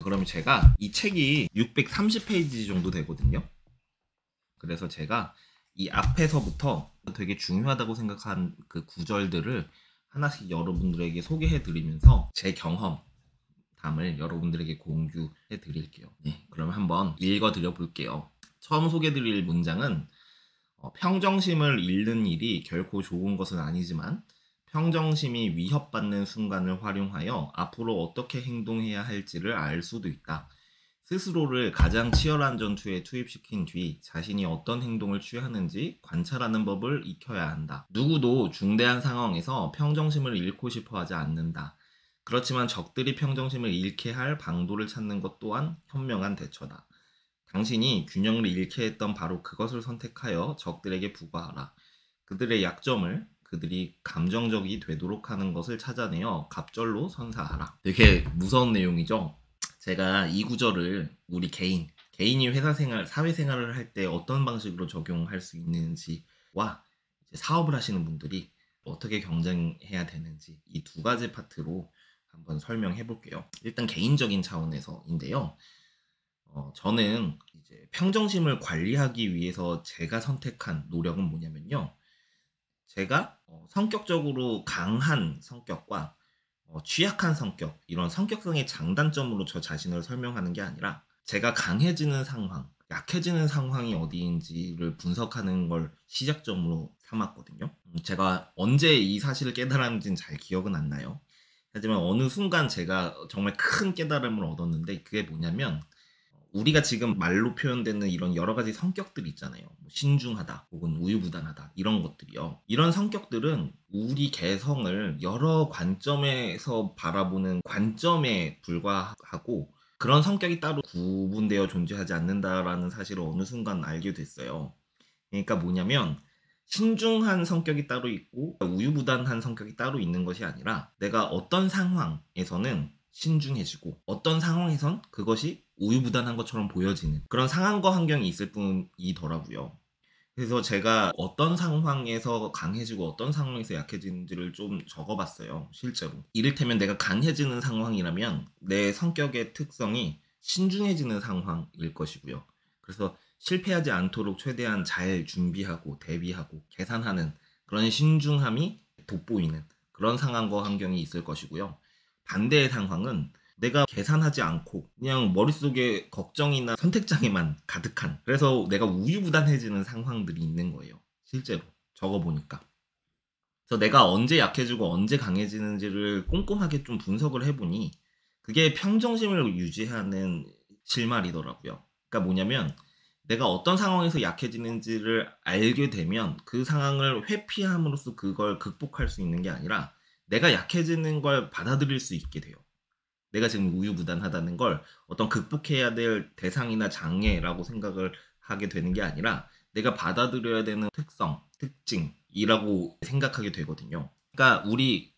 그러면 제가 이 책이 630페이지 정도 되거든요. 그래서 제가 이 앞에서부터 되게 중요하다고 생각한 그 구절들을 하나씩 여러분들에게 소개해 드리면서 제 경험담을 여러분들에게 공유해 드릴게요. 네, 그럼 한번 읽어 드려 볼게요. 처음 소개해 드릴 문장은 평정심을 잃는 일이 결코 좋은 것은 아니지만 평정심이 위협받는 순간을 활용하여 앞으로 어떻게 행동해야 할지를 알 수도 있다. 스스로를 가장 치열한 전투에 투입시킨 뒤 자신이 어떤 행동을 취하는지 관찰하는 법을 익혀야 한다. 누구도 중대한 상황에서 평정심을 잃고 싶어 하지 않는다. 그렇지만 적들이 평정심을 잃게 할 방도를 찾는 것 또한 현명한 대처다. 당신이 균형을 잃게 했던 바로 그것을 선택하여 적들에게 부과하라. 그들의 약점을 그들이 감정적이 되도록 하는 것을 찾아내어 갑절로 선사하라. 되게 무서운 내용이죠. 제가 이 구절을 우리 개인이 회사 생활, 사회 생활을 할 때 어떤 방식으로 적용할 수 있는지와 이제 사업을 하시는 분들이 어떻게 경쟁해야 되는지 이 두 가지 파트로 한번 설명해 볼게요. 일단 개인적인 차원에서인데요. 저는 이제 평정심을 관리하기 위해서 제가 선택한 노력은 뭐냐면요. 제가 성격적으로 강한 성격과 취약한 성격, 이런 성격성의 장단점으로 저 자신을 설명하는 게 아니라 제가 강해지는 상황, 약해지는 상황이 어디인지를 분석하는 걸 시작점으로 삼았거든요. 제가 언제 이 사실을 깨달았는지는 잘 기억은 안 나요. 하지만 어느 순간 제가 정말 큰 깨달음을 얻었는데 그게 뭐냐면 우리가 지금 말로 표현되는 이런 여러 가지 성격들이 있잖아요. 뭐 신중하다 혹은 우유부단하다 이런 것들이요. 이런 성격들은 우리 개성을 여러 관점에서 바라보는 관점에 불과하고 그런 성격이 따로 구분되어 존재하지 않는다라는 사실을 어느 순간 알게 됐어요. 그러니까 뭐냐면 신중한 성격이 따로 있고 우유부단한 성격이 따로 있는 것이 아니라 내가 어떤 상황에서는 신중해지고 어떤 상황에선 그것이 우유부단한 것처럼 보여지는 그런 상황과 환경이 있을 뿐이더라고요. 그래서 제가 어떤 상황에서 강해지고 어떤 상황에서 약해지는지를 좀 적어봤어요. 실제로. 이를테면 내가 강해지는 상황이라면 내 성격의 특성이 신중해지는 상황일 것이고요. 그래서 실패하지 않도록 최대한 잘 준비하고 대비하고 계산하는 그런 신중함이 돋보이는 그런 상황과 환경이 있을 것이고요. 반대의 상황은 내가 계산하지 않고 그냥 머릿속에 걱정이나 선택장애만 가득한 그래서 내가 우유부단해지는 상황들이 있는 거예요. 실제로 적어보니까. 그래서 내가 언제 약해지고 언제 강해지는지를 꼼꼼하게 좀 분석을 해보니 그게 평정심을 유지하는 실마리더라고요. 그러니까 뭐냐면 내가 어떤 상황에서 약해지는지를 알게 되면 그 상황을 회피함으로써 그걸 극복할 수 있는 게 아니라 내가 약해지는 걸 받아들일 수 있게 돼요. 내가 지금 우유부단하다는 걸 어떤 극복해야 될 대상이나 장애라고 생각을 하게 되는 게 아니라 내가 받아들여야 되는 특성, 특징이라고 생각하게 되거든요. 그러니까 우리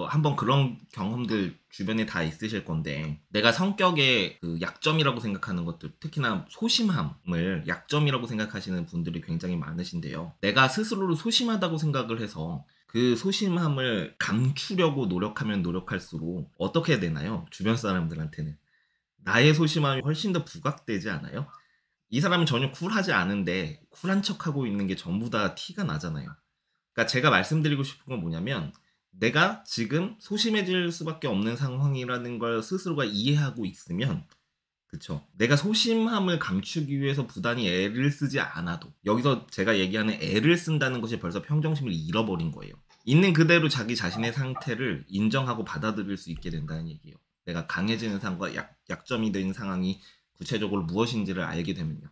한번 그런 경험들 주변에 다 있으실 건데 내가 성격의 그 약점이라고 생각하는 것들 특히나 소심함을 약점이라고 생각하시는 분들이 굉장히 많으신데요. 내가 스스로를 소심하다고 생각을 해서 그 소심함을 감추려고 노력하면 노력할수록 어떻게 되나요? 주변 사람들한테는 나의 소심함이 훨씬 더 부각되지 않아요? 이 사람은 전혀 쿨하지 않은데 쿨한 척하고 있는 게 전부 다 티가 나잖아요. 그러니까 제가 말씀드리고 싶은 건 뭐냐면 내가 지금 소심해질 수밖에 없는 상황이라는 걸 스스로가 이해하고 있으면 그쵸. 내가 소심함을 감추기 위해서 부단히 애를 쓰지 않아도 여기서 제가 얘기하는 애를 쓴다는 것이 벌써 평정심을 잃어버린 거예요. 있는 그대로 자기 자신의 상태를 인정하고 받아들일 수 있게 된다는 얘기예요. 내가 강해지는 상황과 약점이 된 상황이 구체적으로 무엇인지를 알게 되면요.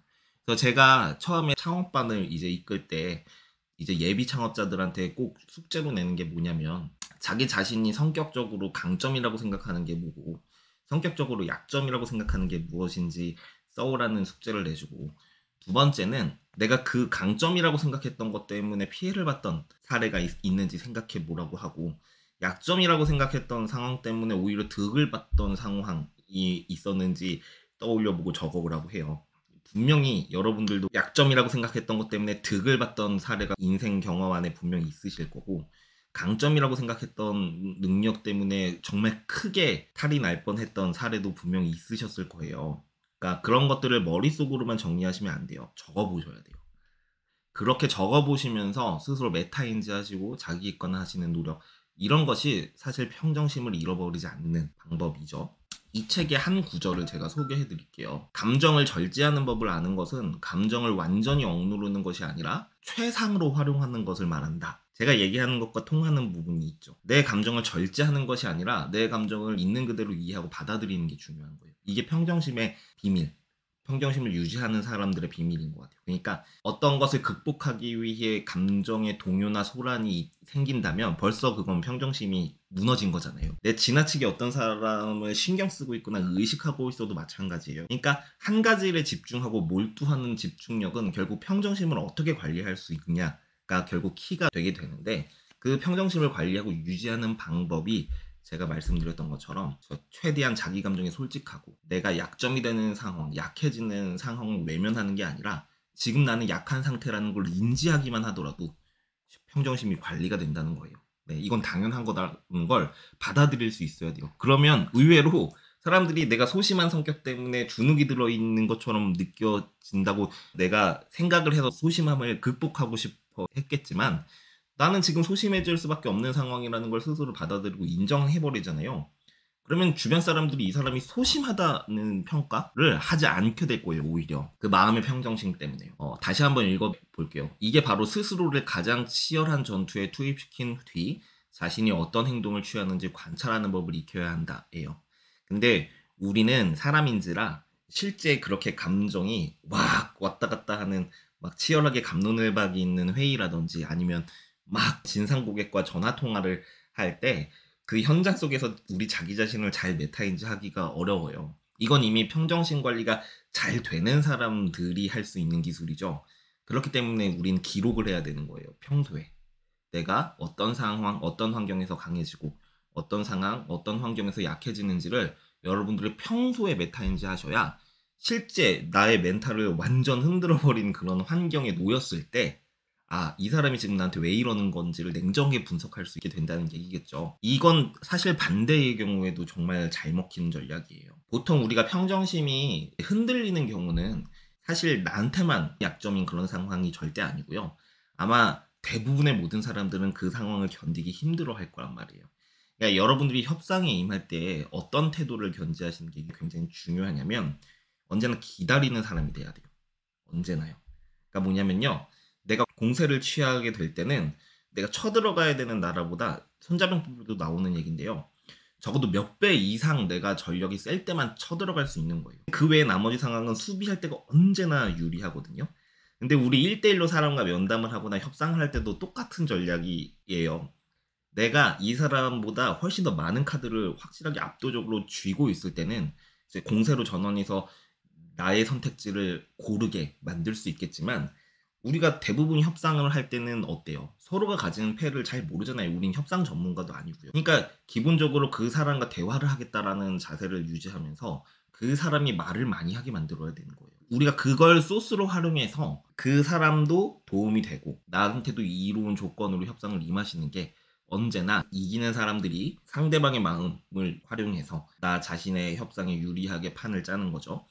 그래서 제가 처음에 창업반을 이제 이끌 때 이제 예비 창업자들한테 꼭 숙제로 내는 게 뭐냐면 자기 자신이 성격적으로 강점이라고 생각하는 게 뭐고 성격적으로 약점이라고 생각하는 게 무엇인지 써오라는 숙제를 내주고 두 번째는 내가 그 강점이라고 생각했던 것 때문에 피해를 봤던 사례가 있는지 생각해 보라고 하고 약점이라고 생각했던 상황 때문에 오히려 득을 봤던 상황이 있었는지 떠올려 보고 적어보라고 해요. 분명히 여러분들도 약점이라고 생각했던 것 때문에 득을 봤던 사례가 인생 경험 안에 분명히 있으실 거고 강점이라고 생각했던 능력 때문에 정말 크게 탈이 날 뻔했던 사례도 분명히 있으셨을 거예요. 그러니까 그런 것들을 머릿속으로만 정리하시면 안 돼요. 적어보셔야 돼요. 그렇게 적어보시면서 스스로 메타인지 하시고 자기 객관화하시는 노력, 이런 것이 사실 평정심을 잃어버리지 않는 방법이죠. 이 책의 한 구절을 제가 소개해 드릴게요. 감정을 절제하는 법을 아는 것은 감정을 완전히 억누르는 것이 아니라 최상으로 활용하는 것을 말한다. 제가 얘기하는 것과 통하는 부분이 있죠. 내 감정을 절제하는 것이 아니라 내 감정을 있는 그대로 이해하고 받아들이는 게 중요한 거예요. 이게 평정심의 비밀, 평정심을 유지하는 사람들의 비밀인 것 같아요. 그러니까 어떤 것을 극복하기 위해 감정의 동요나 소란이 생긴다면 벌써 그건 평정심이 무너진 거잖아요. 내 지나치게 어떤 사람을 신경 쓰고 있거나 의식하고 있어도 마찬가지예요. 그러니까 한 가지에 집중하고 몰두하는 집중력은 결국 평정심을 어떻게 관리할 수 있냐가 결국 키가 되게 되는데, 그 평정심을 관리하고 유지하는 방법이 제가 말씀드렸던 것처럼 최대한 자기 감정에 솔직하고 내가 약점이 되는 상황, 약해지는 상황을 외면하는 게 아니라 지금 나는 약한 상태라는 걸 인지하기만 하더라도 평정심이 관리가 된다는 거예요. 네, 이건 당연한 거다는 걸 받아들일 수 있어야 돼요. 그러면 의외로 사람들이 내가 소심한 성격 때문에 주눅이 들어있는 것처럼 느껴진다고 내가 생각을 해서 소심함을 극복하고 싶어 했겠지만, 나는 지금 소심해질 수밖에 없는 상황이라는 걸 스스로 받아들이고 인정해버리잖아요. 그러면 주변 사람들이 이 사람이 소심하다는 평가를 하지 않게 될 거예요. 오히려 그 마음의 평정심 때문에요. 다시 한번 읽어볼게요. 이게 바로 스스로를 가장 치열한 전투에 투입시킨 뒤 자신이 어떤 행동을 취하는지 관찰하는 법을 익혀야 한다예요. 근데 우리는 사람인지라 실제 그렇게 감정이 막 왔다 갔다 하는, 막 치열하게 갑론을박이 있는 회의라든지 아니면 막 진상 고객과 전화 통화를 할 때 그 현장 속에서 우리 자기 자신을 잘 메타인지 하기가 어려워요. 이건 이미 평정심 관리가 잘 되는 사람들이 할 수 있는 기술이죠. 그렇기 때문에 우린 기록을 해야 되는 거예요. 평소에 내가 어떤 상황, 어떤 환경에서 강해지고 어떤 상황, 어떤 환경에서 약해지는지를 여러분들이 평소에 메타인지 하셔야 실제 나의 멘탈을 완전 흔들어버린 그런 환경에 놓였을 때, 이 사람이 지금 나한테 왜 이러는 건지를 냉정하게 분석할 수 있게 된다는 얘기겠죠. 이건 사실 반대의 경우에도 정말 잘 먹히는 전략이에요. 보통 우리가 평정심이 흔들리는 경우는 사실 나한테만 약점인 그런 상황이 절대 아니고요. 아마 대부분의 모든 사람들은 그 상황을 견디기 힘들어 할 거란 말이에요. 그러니까 여러분들이 협상에 임할 때 어떤 태도를 견지하시는 게 굉장히 중요하냐면, 언제나 기다리는 사람이 돼야 돼요. 언제나요. 그러니까 뭐냐면요. 내가 공세를 취하게 될 때는 내가 쳐들어가야 되는 나라보다, 손자병법에도 나오는 얘기인데요, 적어도 몇 배 이상 내가 전력이 셀 때만 쳐들어갈 수 있는 거예요. 그 외에 나머지 상황은 수비할 때가 언제나 유리하거든요. 근데 우리 1대1로 사람과 면담을 하거나 협상을 할 때도 똑같은 전략이에요. 내가 이 사람보다 훨씬 더 많은 카드를 확실하게 압도적으로 쥐고 있을 때는 이제 공세로 전환해서 나의 선택지를 고르게 만들 수 있겠지만, 우리가 대부분 협상을 할 때는 어때요? 서로가 가지는 패를 잘 모르잖아요. 우린 협상 전문가도 아니고요. 그러니까 기본적으로 그 사람과 대화를 하겠다라는 자세를 유지하면서 그 사람이 말을 많이 하게 만들어야 되는 거예요. 우리가 그걸 소스로 활용해서 그 사람도 도움이 되고 나한테도 이로운 조건으로 협상을 임하시는 게, 언제나 이기는 사람들이 상대방의 마음을 활용해서 나 자신의 협상에 유리하게 판을 짜는 거죠.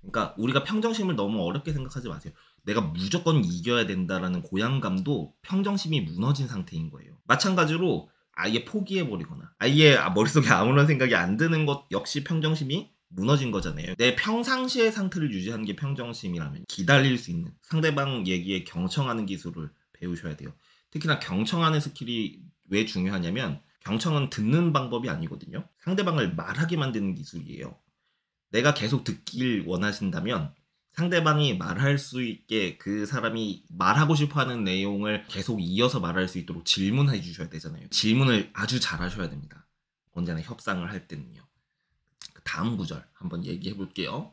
그러니까 우리가 평정심을 너무 어렵게 생각하지 마세요. 내가 무조건 이겨야 된다라는 고양감도 평정심이 무너진 상태인 거예요. 마찬가지로 아예 포기해버리거나 아예 머릿속에 아무런 생각이 안 드는 것 역시 평정심이 무너진 거잖아요. 내 평상시의 상태를 유지하는 게 평정심이라면, 기다릴 수 있는 상대방 얘기에 경청하는 기술을 배우셔야 돼요. 특히나 경청하는 스킬이 왜 중요하냐면, 경청은 듣는 방법이 아니거든요. 상대방을 말하게 만드는 기술이에요. 내가 계속 듣길 원하신다면 상대방이 말할 수 있게 그 사람이 말하고 싶어 하는 내용을 계속 이어서 말할 수 있도록 질문해 주셔야 되잖아요. 질문을 아주 잘 하셔야 됩니다. 언제나 협상을 할 때는요. 다음 구절 한번 얘기해 볼게요.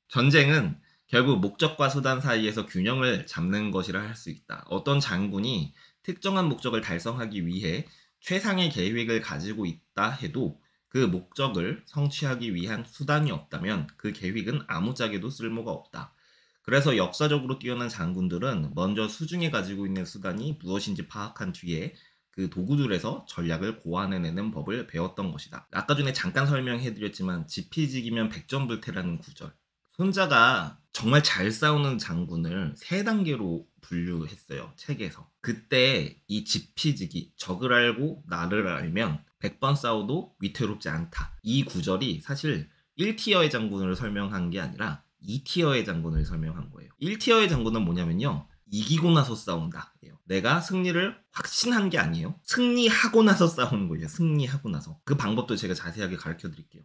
전쟁은 결국 목적과 수단 사이에서 균형을 잡는 것이라 할 수 있다. 어떤 장군이 특정한 목적을 달성하기 위해 최상의 계획을 가지고 있다 해도 그 목적을 성취하기 위한 수단이 없다면 그 계획은 아무짝에도 쓸모가 없다. 그래서 역사적으로 뛰어난 장군들은 먼저 수중에 가지고 있는 수단이 무엇인지 파악한 뒤에 그 도구들에서 전략을 고안해내는 법을 배웠던 것이다. 아까 전에 잠깐 설명해드렸지만 지피지기면 백전불태라는 구절. 손자가 정말 잘 싸우는 장군을 3단계로 분류했어요. 책에서. 그때 이 지피지기, 적을 알고 나를 알면 100번 싸워도 위태롭지 않다. 이 구절이 사실 1티어의 장군을 설명한 게 아니라 2티어의 장군을 설명한 거예요. 1티어의 장군은 뭐냐면요. 이기고 나서 싸운다. 내가 승리를 확신한 게 아니에요. 승리하고 나서 싸우는 거예요. 승리하고 나서. 그 방법도 제가 자세하게 가르쳐 드릴게요.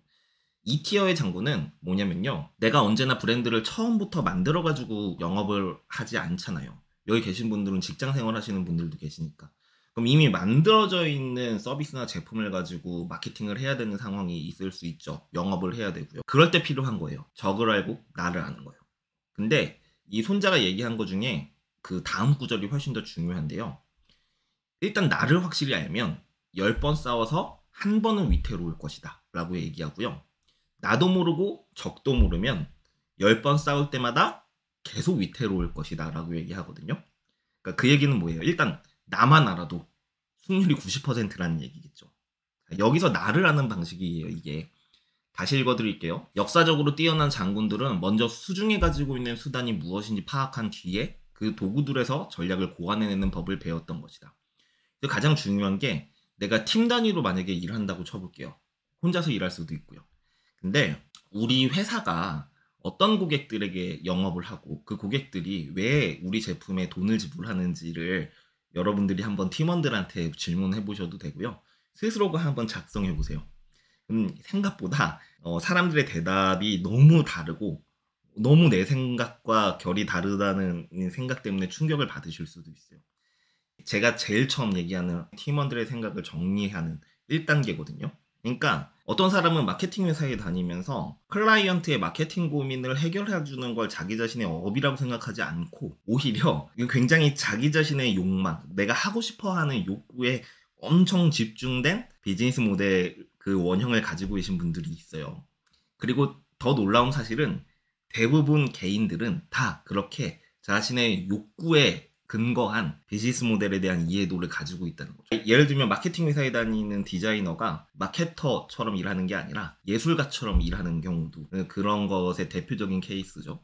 2티어의 장군은 뭐냐면요. 내가 언제나 브랜드를 처음부터 만들어가지고 영업을 하지 않잖아요. 여기 계신 분들은 직장 생활 하시는 분들도 계시니까. 그럼 이미 만들어져 있는 서비스나 제품을 가지고 마케팅을 해야 되는 상황이 있을 수 있죠. 영업을 해야 되고요. 그럴 때 필요한 거예요. 적을 알고 나를 아는 거예요. 근데 이 손자가 얘기한 것 중에 그 다음 구절이 훨씬 더 중요한데요. 일단 나를 확실히 알면 10번 싸워서 한 번은 위태로울 것이다 라고 얘기하고요. 나도 모르고 적도 모르면 10번 싸울 때마다 계속 위태로울 것이다 라고 얘기하거든요. 그러니까 그 얘기는 뭐예요? 일단 나만 알아도 승률이 90%라는 얘기겠죠. 여기서 나를 아는 방식이에요. 이게. 다시 읽어드릴게요. 역사적으로 뛰어난 장군들은 먼저 수중에 가지고 있는 수단이 무엇인지 파악한 뒤에 그 도구들에서 전략을 고안해내는 법을 배웠던 것이다. 가장 중요한 게 내가 팀 단위로 만약에 일한다고 쳐볼게요. 혼자서 일할 수도 있고요. 근데 우리 회사가 어떤 고객들에게 영업을 하고 그 고객들이 왜 우리 제품에 돈을 지불하는지를 여러분들이 한번 팀원들한테 질문해 보셔도 되고요. 스스로가 한번 작성해 보세요. 생각보다 사람들의 대답이 너무 다르고 너무 내 생각과 결이 다르다는 생각 때문에 충격을 받으실 수도 있어요. 제가 제일 처음 얘기하는 팀원들의 생각을 정리하는 1단계거든요. 그러니까 어떤 사람은 마케팅 회사에 다니면서 클라이언트의 마케팅 고민을 해결해주는 걸 자기 자신의 업이라고 생각하지 않고 오히려 굉장히 자기 자신의 욕망, 내가 하고 싶어하는 욕구에 엄청 집중된 비즈니스 모델 그 원형을 가지고 계신 분들이 있어요. 그리고 더 놀라운 사실은 대부분 개인들은 다 그렇게 자신의 욕구에 근거한 비즈니스 모델에 대한 이해도를 가지고 있다는 거죠. 예를 들면 마케팅 회사에 다니는 디자이너가 마케터처럼 일하는 게 아니라 예술가처럼 일하는 경우도 그런 것의 대표적인 케이스죠.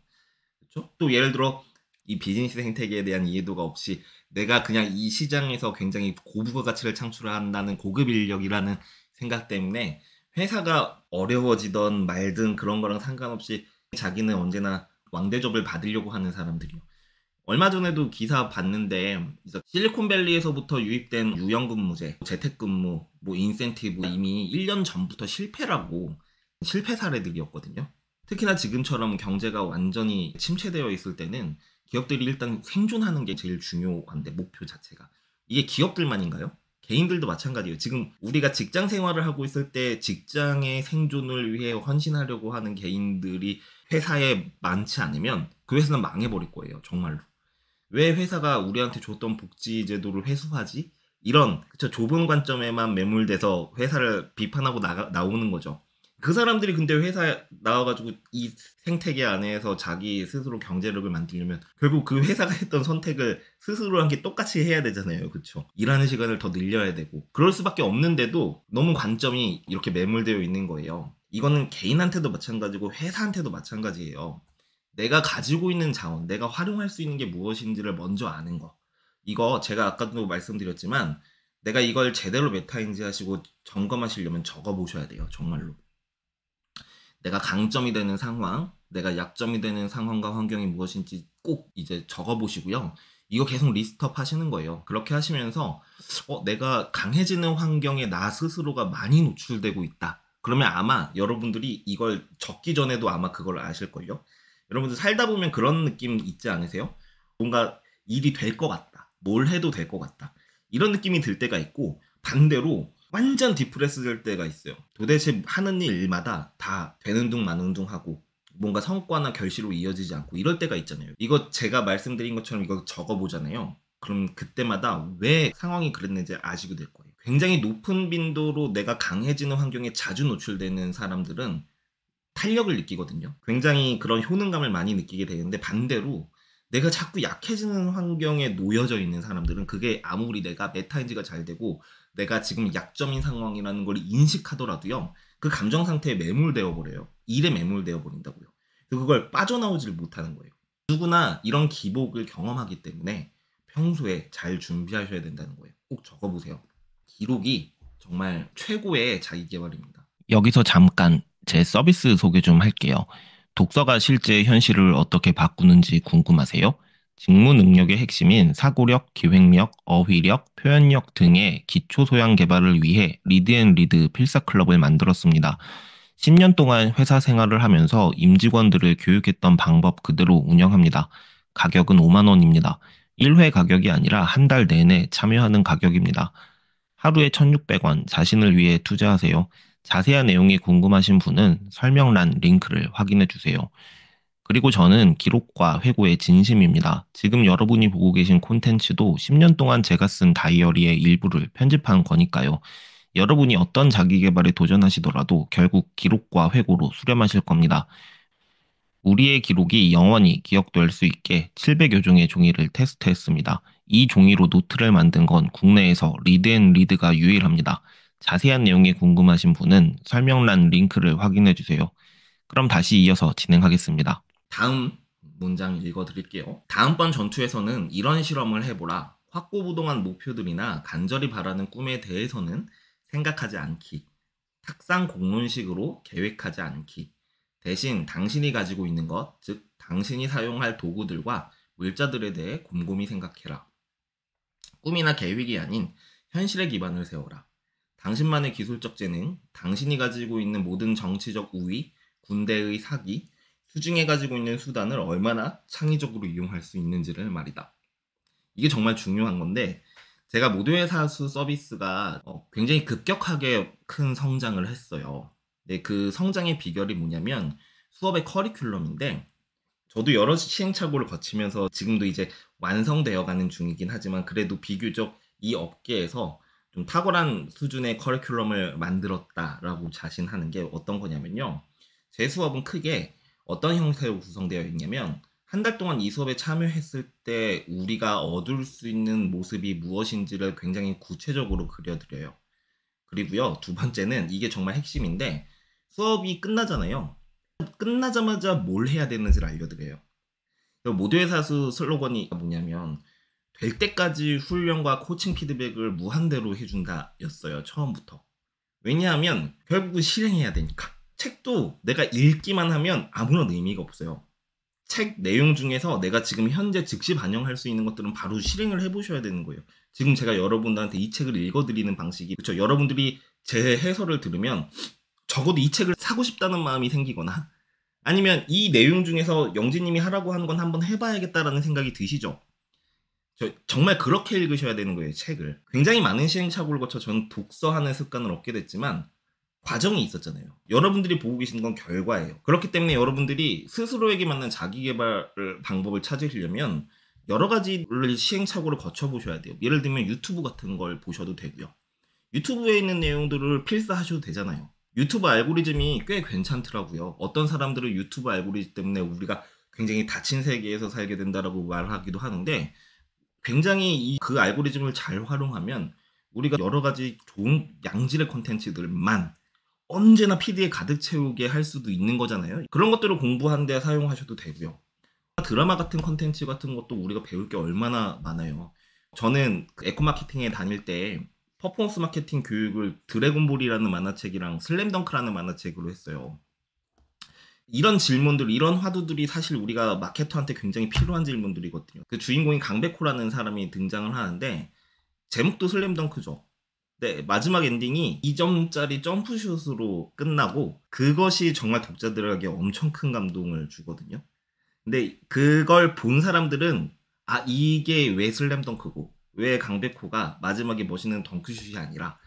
그렇죠? 또 예를 들어 이 비즈니스 생태계에 대한 이해도가 없이 내가 그냥 이 시장에서 굉장히 고부가 가치를 창출한다는 고급 인력이라는 생각 때문에 회사가 어려워지던 말든 그런 거랑 상관없이 자기는 언제나 왕대접을 받으려고 하는 사람들이요. 얼마 전에도 기사 봤는데 실리콘밸리에서부터 유입된 유연근무제, 재택근무, 인센티브 이미 1년 전부터 실패라고 실패 사례들이었거든요. 특히나 지금처럼 경제가 완전히 침체되어 있을 때는 기업들이 일단 생존하는 게 제일 중요한데 목표 자체가. 이게 기업들만인가요? 개인들도 마찬가지예요. 지금 우리가 직장 생활을 하고 있을 때 직장의 생존을 위해 헌신하려고 하는 개인들이 회사에 많지 않으면 그 회사는 망해버릴 거예요. 정말로. 왜 회사가 우리한테 줬던 복지 제도를 회수하지? 이런 그쵸 좁은 관점에만 매몰돼서 회사를 비판하고 나오는 거죠. 그 사람들이 근데 회사에 나와가지고 이 생태계 안에서 자기 스스로 경제력을 만들려면 결국 그 회사가 했던 선택을 스스로 한 게 똑같이 해야 되잖아요. 그쵸? 일하는 시간을 더 늘려야 되고 그럴 수밖에 없는데도 너무 관점이 이렇게 매몰되어 있는 거예요. 이거는 개인한테도 마찬가지고 회사한테도 마찬가지예요. 내가 가지고 있는 자원, 내가 활용할 수 있는 게 무엇인지를 먼저 아는 거. 이거 제가 아까도 말씀드렸지만 내가 이걸 제대로 메타인지 하시고 점검하시려면 적어보셔야 돼요. 정말로. 내가 강점이 되는 상황, 내가 약점이 되는 상황과 환경이 무엇인지 꼭 이제 적어보시고요. 이거 계속 리스트업 하시는 거예요. 그렇게 하시면서 내가 강해지는 환경에 나 스스로가 많이 노출되고 있다. 그러면 아마 여러분들이 이걸 적기 전에도 아마 그걸 아실걸요. 여러분들 살다 보면 그런 느낌 있지 않으세요? 뭔가 일이 될 것 같다. 뭘 해도 될 것 같다. 이런 느낌이 들 때가 있고 반대로 완전 디프레스 될 때가 있어요. 도대체 하는 일마다 다 되는 둥 마는 둥 하고 뭔가 성과나 결실로 이어지지 않고 이럴 때가 있잖아요. 이거 제가 말씀드린 것처럼 이거 적어보잖아요. 그럼 그때마다 왜 상황이 그랬는지 아시게 될 거예요. 굉장히 높은 빈도로 내가 강해지는 환경에 자주 노출되는 사람들은 탄력을 느끼거든요. 굉장히 그런 효능감을 많이 느끼게 되는데 반대로 내가 자꾸 약해지는 환경에 놓여져 있는 사람들은 그게 아무리 내가 메타인지가 잘 되고 내가 지금 약점인 상황이라는 걸 인식하더라도요. 그 감정 상태에 매몰되어 버려요. 일에 매몰되어 버린다고요. 그걸 빠져나오지를 못하는 거예요. 누구나 이런 기복을 경험하기 때문에 평소에 잘 준비하셔야 된다는 거예요. 꼭 적어보세요. 기록이 정말 최고의 자기계발입니다. 여기서 잠깐 제 서비스 소개 좀 할게요. 독서가 실제 현실을 어떻게 바꾸는지 궁금하세요? 직무 능력의 핵심인 사고력, 기획력, 어휘력, 표현력 등의 기초 소양 개발을 위해 리드앤리드 필사 클럽을 만들었습니다. 10년 동안 회사 생활을 하면서 임직원들을 교육했던 방법 그대로 운영합니다. 가격은 5만 원입니다. 1회 가격이 아니라 한 달 내내 참여하는 가격입니다. 하루에 1,600원 자신을 위해 투자하세요. 자세한 내용이 궁금하신 분은 설명란 링크를 확인해 주세요. 그리고 저는 기록과 회고에 진심입니다. 지금 여러분이 보고 계신 콘텐츠도 10년 동안 제가 쓴 다이어리의 일부를 편집한 거니까요. 여러분이 어떤 자기계발에 도전하시더라도 결국 기록과 회고로 수렴하실 겁니다. 우리의 기록이 영원히 기억될 수 있게 700여 종의 종이를 테스트했습니다. 이 종이로 노트를 만든 건 국내에서 리드앤리드가 유일합니다. 자세한 내용이 궁금하신 분은 설명란 링크를 확인해 주세요. 그럼 다시 이어서 진행하겠습니다. 다음 문장 읽어드릴게요. 다음번 전투에서는 이런 실험을 해보라. 확고부동한 목표들이나 간절히 바라는 꿈에 대해서는 생각하지 않기. 탁상 공론식으로 계획하지 않기. 대신 당신이 가지고 있는 것, 즉 당신이 사용할 도구들과 물자들에 대해 곰곰이 생각해라. 꿈이나 계획이 아닌 현실에 기반을 세워라. 당신만의 기술적 재능, 당신이 가지고 있는 모든 정치적 우위, 군대의 사기, 수중에 가지고 있는 수단을 얼마나 창의적으로 이용할 수 있는지를 말이다. 이게 정말 중요한 건데 제가 모두의 사수 서비스가 굉장히 급격하게 큰 성장을 했어요. 근데 그 성장의 비결이 뭐냐면 수업의 커리큘럼인데 저도 여러 시행착오를 거치면서 지금도 이제 완성되어 가는 중이긴 하지만 그래도 비교적 이 업계에서 좀 탁월한 수준의 커리큘럼을 만들었다라고 자신하는 게 어떤 거냐면요. 제 수업은 크게 어떤 형태로 구성되어 있냐면 한 달 동안 이 수업에 참여했을 때 우리가 얻을 수 있는 모습이 무엇인지를 굉장히 구체적으로 그려드려요. 그리고요, 두 번째는 이게 정말 핵심인데 수업이 끝나잖아요. 끝나자마자 뭘 해야 되는지를 알려드려요. 모두의 사수 슬로건이 뭐냐면 될 때까지 훈련과 코칭 피드백을 무한대로 해준다 였어요. 처음부터. 왜냐하면 결국은 실행해야 되니까. 책도 내가 읽기만 하면 아무런 의미가 없어요. 책 내용 중에서 내가 지금 현재 즉시 반영할 수 있는 것들은 바로 실행을 해보셔야 되는 거예요. 지금 제가 여러분들한테 이 책을 읽어드리는 방식이 그렇죠. 여러분들이 제 해설을 들으면 적어도 이 책을 사고 싶다는 마음이 생기거나 아니면 이 내용 중에서 영진님이 하라고 하는 건 한번 해봐야겠다라는 생각이 드시죠. 정말 그렇게 읽으셔야 되는 거예요. 책을. 굉장히 많은 시행착오를 거쳐 저는 독서하는 습관을 얻게 됐지만 과정이 있었잖아요. 여러분들이 보고 계시는 건 결과예요. 그렇기 때문에 여러분들이 스스로에게 맞는 자기계발 방법을 찾으시려면 여러 가지 시행착오를 거쳐보셔야 돼요. 예를 들면 유튜브 같은 걸 보셔도 되고요. 유튜브에 있는 내용들을 필사하셔도 되잖아요. 유튜브 알고리즘이 꽤 괜찮더라고요. 어떤 사람들은 유튜브 알고리즘 때문에 우리가 굉장히 닫힌 세계에서 살게 된다라고 말하기도 하는데 굉장히 그 알고리즘을 잘 활용하면 우리가 여러 가지 좋은 양질의 콘텐츠들만 언제나 PD에 가득 채우게 할 수도 있는 거잖아요. 그런 것들을 공부하는 데 사용하셔도 되고요. 드라마 같은 콘텐츠 같은 것도 우리가 배울 게 얼마나 많아요. 저는 에코마케팅에 다닐 때 퍼포먼스 마케팅 교육을 드래곤볼이라는 만화책이랑 슬램덩크라는 만화책으로 했어요. 이런 질문들, 이런 화두들이 사실 우리가 마케터한테 굉장히 필요한 질문들이거든요. 그 주인공인 강백호라는 사람이 등장을 하는데 제목도 슬램덩크죠. 네, 마지막 엔딩이 2점짜리 점프슛으로 끝나고 그것이 정말 독자들에게 엄청 큰 감동을 주거든요. 근데 그걸 본 사람들은 아 이게 왜 슬램덩크고 왜 강백호가 마지막에 멋있는 덩크슛이 아니라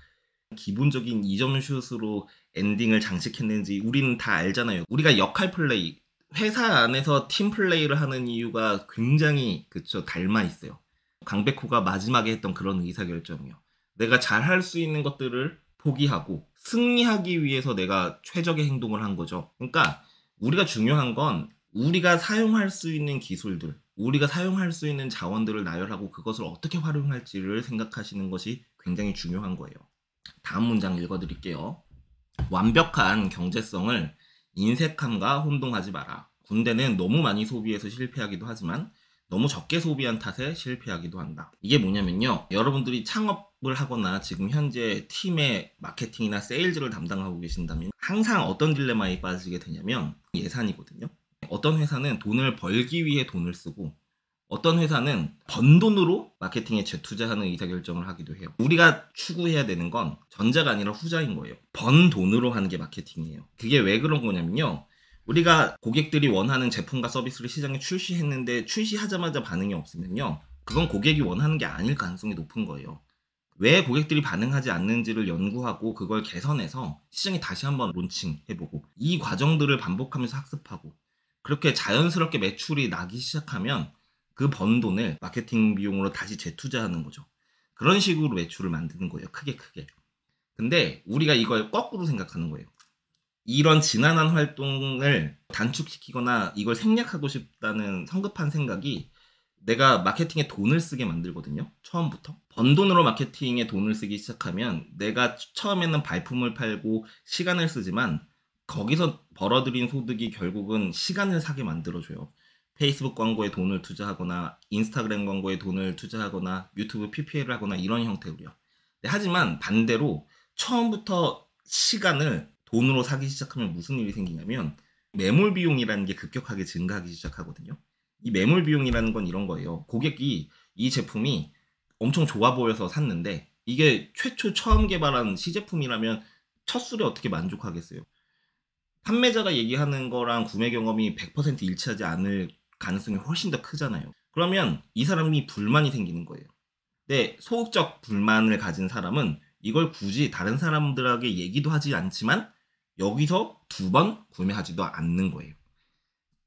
기본적인 2점 슛으로 엔딩을 장식했는지 우리는 다 알잖아요. 우리가 역할 플레이, 회사 안에서 팀 플레이를 하는 이유가 굉장히 그쵸 닮아 있어요. 강백호가 마지막에 했던 그런 의사결정이요. 내가 잘할 수 있는 것들을 포기하고 승리하기 위해서 내가 최적의 행동을 한 거죠. 그러니까 우리가 중요한 건 우리가 사용할 수 있는 기술들, 우리가 사용할 수 있는 자원들을 나열하고 그것을 어떻게 활용할지를 생각하시는 것이 굉장히 중요한 거예요. 다음 문장 읽어드릴게요. 완벽한 경제성을 인색함과 혼동하지 마라. 군대는 너무 많이 소비해서 실패하기도 하지만 너무 적게 소비한 탓에 실패하기도 한다. 이게 뭐냐면요. 여러분들이 창업을 하거나 지금 현재 팀의 마케팅이나 세일즈를 담당하고 계신다면 항상 어떤 딜레마에 빠지게 되냐면 예산이거든요. 어떤 회사는 돈을 벌기 위해 돈을 쓰고 어떤 회사는 번 돈으로 마케팅에 재투자하는 의사결정을 하기도 해요. 우리가 추구해야 되는 건 전자가 아니라 후자인 거예요. 번 돈으로 하는 게 마케팅이에요. 그게 왜 그런 거냐면요. 우리가 고객들이 원하는 제품과 서비스를 시장에 출시했는데 출시하자마자 반응이 없으면요. 그건 고객이 원하는 게 아닐 가능성이 높은 거예요. 왜 고객들이 반응하지 않는지를 연구하고 그걸 개선해서 시장에 다시 한번 론칭해보고 이 과정들을 반복하면서 학습하고 그렇게 자연스럽게 매출이 나기 시작하면 그 번 돈을 마케팅 비용으로 다시 재투자하는 거죠. 그런 식으로 매출을 만드는 거예요. 크게. 근데 우리가 이걸 거꾸로 생각하는 거예요. 이런 지난한 활동을 단축시키거나 이걸 생략하고 싶다는 성급한 생각이 내가 마케팅에 돈을 쓰게 만들거든요. 처음부터. 번 돈으로 마케팅에 돈을 쓰기 시작하면 내가 처음에는 발품을 팔고 시간을 쓰지만 거기서 벌어들인 소득이 결국은 시간을 사게 만들어줘요. 페이스북 광고에 돈을 투자하거나 인스타그램 광고에 돈을 투자하거나 유튜브 PPL을 하거나 이런 형태로요. 하지만 반대로 처음부터 시간을 돈으로 사기 시작하면 무슨 일이 생기냐면 매몰 비용이라는 게 급격하게 증가하기 시작하거든요. 이 매몰 비용이라는 건 이런 거예요. 고객이 이 제품이 엄청 좋아 보여서 샀는데 이게 최초 처음 개발한 시제품이라면 첫 술에 어떻게 만족하겠어요? 판매자가 얘기하는 거랑 구매 경험이 100% 일치하지 않을 가능성이 훨씬 더 크잖아요. 그러면 이 사람이 불만이 생기는 거예요. 근데 소극적 불만을 가진 사람은 이걸 굳이 다른 사람들에게 얘기도 하지 않지만 여기서 2번 구매하지도 않는 거예요.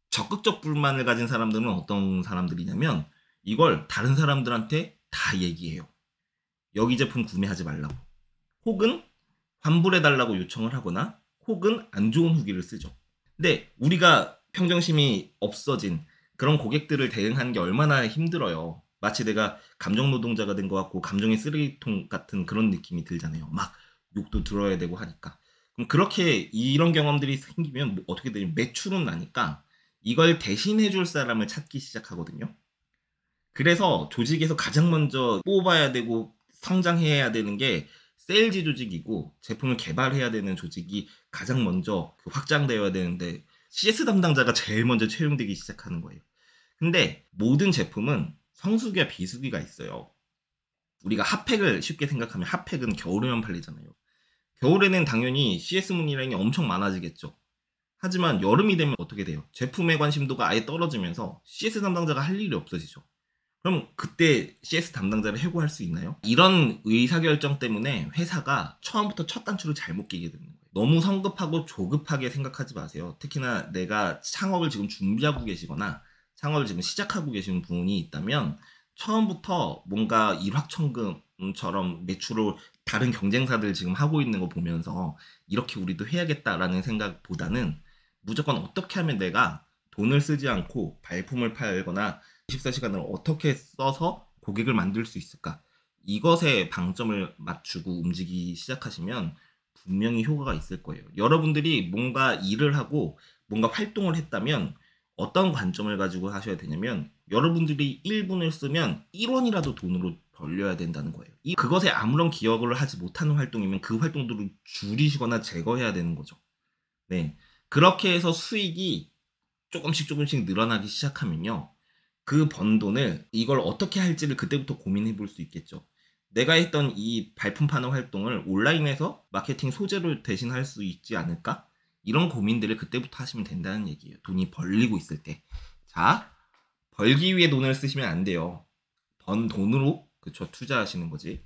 적극적 불만을 가진 사람들은 어떤 사람들이냐면 이걸 다른 사람들한테 다 얘기해요. 여기 제품 구매하지 말라고. 혹은 환불해달라고 요청을 하거나 혹은 안 좋은 후기를 쓰죠. 근데 우리가 평정심이 없어진 그런 고객들을 대응하는 게 얼마나 힘들어요. 마치 내가 감정 노동자가 된 것 같고 감정의 쓰레기통 같은 그런 느낌이 들잖아요. 막 욕도 들어야 되고 하니까. 그럼 그렇게 이런 경험들이 생기면 뭐 어떻게 되냐면 매출은 나니까 이걸 대신해 줄 사람을 찾기 시작하거든요. 그래서 조직에서 가장 먼저 뽑아야 되고 성장해야 되는 게 세일즈 조직이고 제품을 개발해야 되는 조직이 가장 먼저 확장되어야 되는데 CS 담당자가 제일 먼저 채용되기 시작하는 거예요. 근데 모든 제품은 성수기와 비수기가 있어요. 우리가 핫팩을 쉽게 생각하면 핫팩은 겨울에만 팔리잖아요. 겨울에는 당연히 CS 문의량이 엄청 많아지겠죠. 하지만 여름이 되면 어떻게 돼요? 제품의 관심도가 아예 떨어지면서 CS 담당자가 할 일이 없어지죠. 그럼 그때 CS 담당자를 해고할 수 있나요? 이런 의사결정 때문에 회사가 처음부터 첫 단추를 잘못 끼게 되는 거예요. 너무 성급하고 조급하게 생각하지 마세요. 특히나 내가 창업을 지금 준비하고 계시거나 창업을 지금 시작하고 계신 분이 있다면 처음부터 뭔가 일확천금처럼 매출을 다른 경쟁사들 지금 하고 있는 거 보면서 이렇게 우리도 해야겠다라는 생각보다는 무조건 어떻게 하면 내가 돈을 쓰지 않고 발품을 팔거나 24시간을 어떻게 써서 고객을 만들 수 있을까? 이것에 방점을 맞추고 움직이기 시작하시면 분명히 효과가 있을 거예요. 여러분들이 뭔가 일을 하고 뭔가 활동을 했다면 어떤 관점을 가지고 하셔야 되냐면 여러분들이 1분을 쓰면 1원이라도 돈으로 벌려야 된다는 거예요. 그것에 아무런 기여를 하지 못하는 활동이면 그 활동들을 줄이시거나 제거해야 되는 거죠. 네, 그렇게 해서 수익이 조금씩 늘어나기 시작하면요. 그 번 돈을 이걸 어떻게 할지를 그때부터 고민해 볼 수 있겠죠. 내가 했던 이 발품 파는 활동을 온라인에서 마케팅 소재로 대신할 수 있지 않을까? 이런 고민들을 그때부터 하시면 된다는 얘기예요. 돈이 벌리고 있을 때. 자, 벌기 위해 돈을 쓰시면 안 돼요. 번 돈으로 그쵸 투자하시는 거지.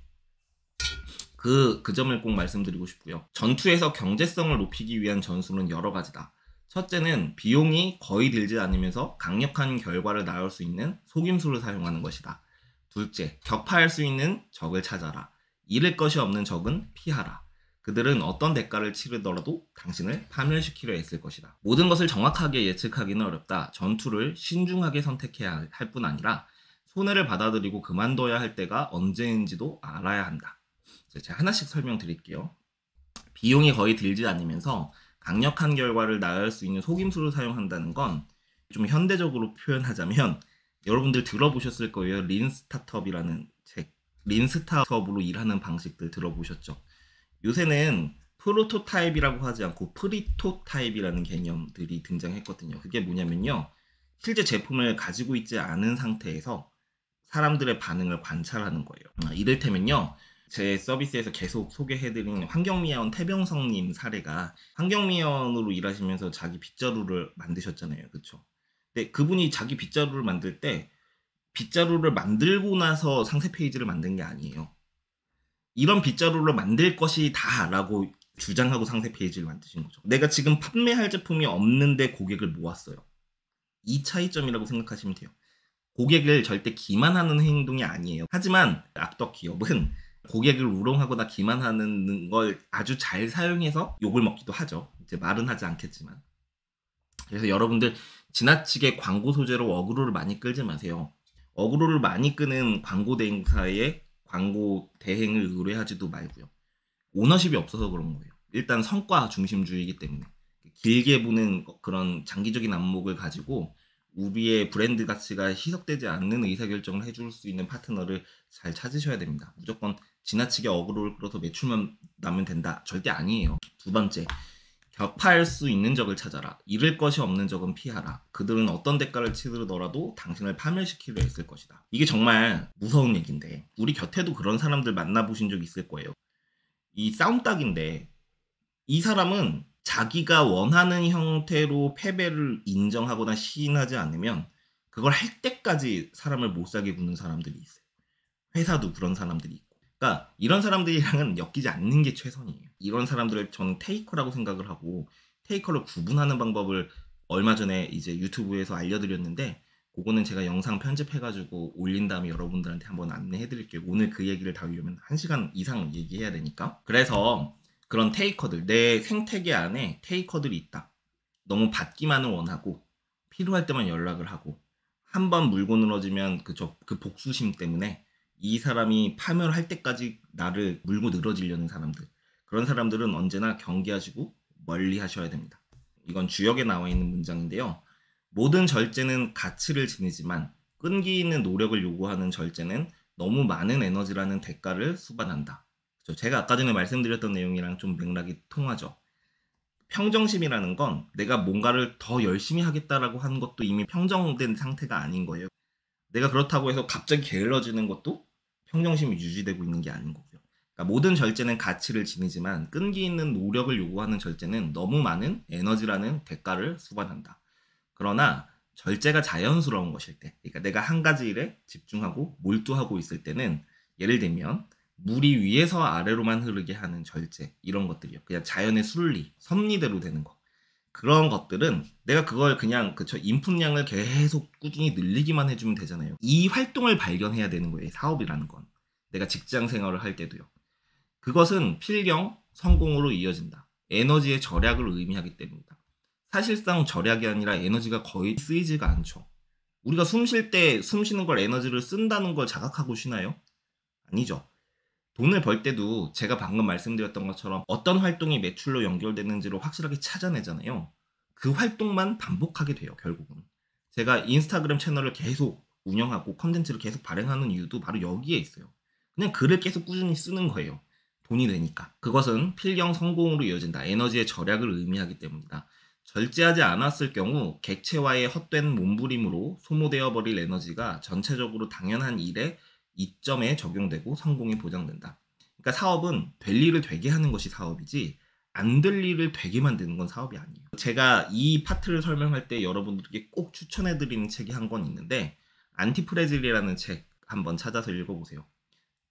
그 점을 꼭 말씀드리고 싶고요. 전투에서 경제성을 높이기 위한 전술은 여러 가지다. 첫째는 비용이 거의 들지 않으면서 강력한 결과를 낳을 수 있는 속임수를 사용하는 것이다. 둘째, 격파할 수 있는 적을 찾아라. 잃을 것이 없는 적은 피하라. 그들은 어떤 대가를 치르더라도 당신을 파멸시키려 했을 것이다. 모든 것을 정확하게 예측하기는 어렵다. 전투를 신중하게 선택해야 할 뿐 아니라 손해를 받아들이고 그만둬야 할 때가 언제인지도 알아야 한다. 제가 하나씩 설명드릴게요. 비용이 거의 들지 않으면서 강력한 결과를 낳을 수 있는 속임수를 사용한다는 건 좀 현대적으로 표현하자면 여러분들 들어보셨을 거예요. 린 스타트업이라는 책. 린 스타트업으로 일하는 방식들 들어보셨죠? 요새는 프로토타입이라고 하지 않고 프리토타입이라는 개념들이 등장했거든요. 그게 뭐냐면요. 실제 제품을 가지고 있지 않은 상태에서 사람들의 반응을 관찰하는 거예요. 이를테면요. 제 서비스에서 계속 소개해드린 환경미화원 태병성님 사례가 환경미화원으로 일하시면서 자기 빗자루를 만드셨잖아요. 그쵸? 근데 그분이 자기 빗자루를 만들 때 빗자루를 만들고 나서 상세 페이지를 만든 게 아니에요. 이런 빗자루를 만들 것이 다라고 주장하고 상세 페이지를 만드신 거죠. 내가 지금 판매할 제품이 없는데 고객을 모았어요. 이 차이점이라고 생각하시면 돼요. 고객을 절대 기만하는 행동이 아니에요. 하지만 악덕 기업은 고객을 우롱하거나 기만하는 걸 아주 잘 사용해서 욕을 먹기도 하죠. 이제 말은 하지 않겠지만. 그래서 여러분들 지나치게 광고 소재로 어그로를 많이 끌지 마세요. 어그로를 많이 끄는 광고 대행사에 광고 대행을 의뢰하지도 말고요. 오너십이 없어서 그런 거예요. 일단 성과 중심주의이기 때문에 길게 보는 그런 장기적인 안목을 가지고 우리의 브랜드 가치가 희석되지 않는 의사결정을 해줄 수 있는 파트너를 잘 찾으셔야 됩니다. 무조건 지나치게 어그로를 끌어서 매출만 나면 된다. 절대 아니에요. 두 번째, 격파할 수 있는 적을 찾아라. 잃을 것이 없는 적은 피하라. 그들은 어떤 대가를 치르더라도 당신을 파멸시키려 했을 것이다. 이게 정말 무서운 얘기인데 우리 곁에도 그런 사람들 만나보신 적 있을 거예요. 이 싸움닭인데 이 사람은 자기가 원하는 형태로 패배를 인정하거나 시인하지 않으면 그걸 할 때까지 사람을 못 살게 구는 사람들이 있어요. 회사도 그런 사람들이 있고. 그러니까 이런 사람들이랑은 엮이지 않는 게 최선이에요. 이런 사람들을 저는 테이커라고 생각을 하고 테이커를 구분하는 방법을 얼마 전에 이제 유튜브에서 알려드렸는데 그거는 제가 영상 편집해가지고 올린 다음에 여러분들한테 한번 안내해드릴게요. 오늘 그 얘기를 다 하려면 1시간 이상 얘기해야 되니까. 그래서 그런 테이커들, 내 생태계 안에 테이커들이 있다. 너무 받기만을 원하고 필요할 때만 연락을 하고 한번 물고 늘어지면 그 복수심 때문에 이 사람이 파멸할 때까지 나를 물고 늘어지려는 사람들, 그런 사람들은 언제나 경계하시고 멀리 하셔야 됩니다. 이건 주역에 나와 있는 문장인데요. 모든 절제는 가치를 지니지만 끈기 있는 노력을 요구하는 절제는 너무 많은 에너지라는 대가를 수반한다. 제가 아까 전에 말씀드렸던 내용이랑 좀 맥락이 통하죠. 평정심이라는 건 내가 뭔가를 더 열심히 하겠다라고 하는 것도 이미 평정된 상태가 아닌 거예요. 내가 그렇다고 해서 갑자기 게을러지는 것도 평정심이 유지되고 있는 게 아닌 거고요. 그러니까 모든 절제는 가치를 지니지만 끈기 있는 노력을 요구하는 절제는 너무 많은 에너지라는 대가를 수반한다. 그러나 절제가 자연스러운 것일 때, 그러니까 내가 한 가지 일에 집중하고 몰두하고 있을 때는 예를 들면 물이 위에서 아래로만 흐르게 하는 절제, 이런 것들이요. 그냥 자연의 순리, 섭리대로 되는 거. 그런 것들은 내가 그걸 그냥 인풋량을 계속 꾸준히 늘리기만 해주면 되잖아요. 이 활동을 발견해야 되는 거예요. 사업이라는 건. 내가 직장 생활을 할 때도요. 그것은 필경 성공으로 이어진다. 에너지의 절약을 의미하기 때문이다. 사실상 절약이 아니라 에너지가 거의 쓰이지가 않죠. 우리가 숨 쉴 때 숨 쉬는 걸 에너지를 쓴다는 걸 자각하고 쉬나요? 아니죠. 돈을 벌 때도 제가 방금 말씀드렸던 것처럼 어떤 활동이 매출로 연결되는지를 확실하게 찾아내잖아요. 그 활동만 반복하게 돼요, 결국은. 제가 인스타그램 채널을 계속 운영하고 컨텐츠를 계속 발행하는 이유도 바로 여기에 있어요. 그냥 글을 계속 꾸준히 쓰는 거예요. 돈이 되니까. 그것은 필경 성공으로 이어진다. 에너지의 절약을 의미하기 때문이다. 절제하지 않았을 경우 객체와의 헛된 몸부림으로 소모되어 버릴 에너지가 전체적으로 당연한 일에 이점에 적용되고 성공이 보장된다. 그러니까 사업은 될 일을 되게 하는 것이 사업이지 안 될 일을 되게 만드는 건 사업이 아니에요. 제가 이 파트를 설명할 때 여러분들께 꼭 추천해드리는 책이 한 권 있는데 안티프레질이라는 책 한번 찾아서 읽어보세요.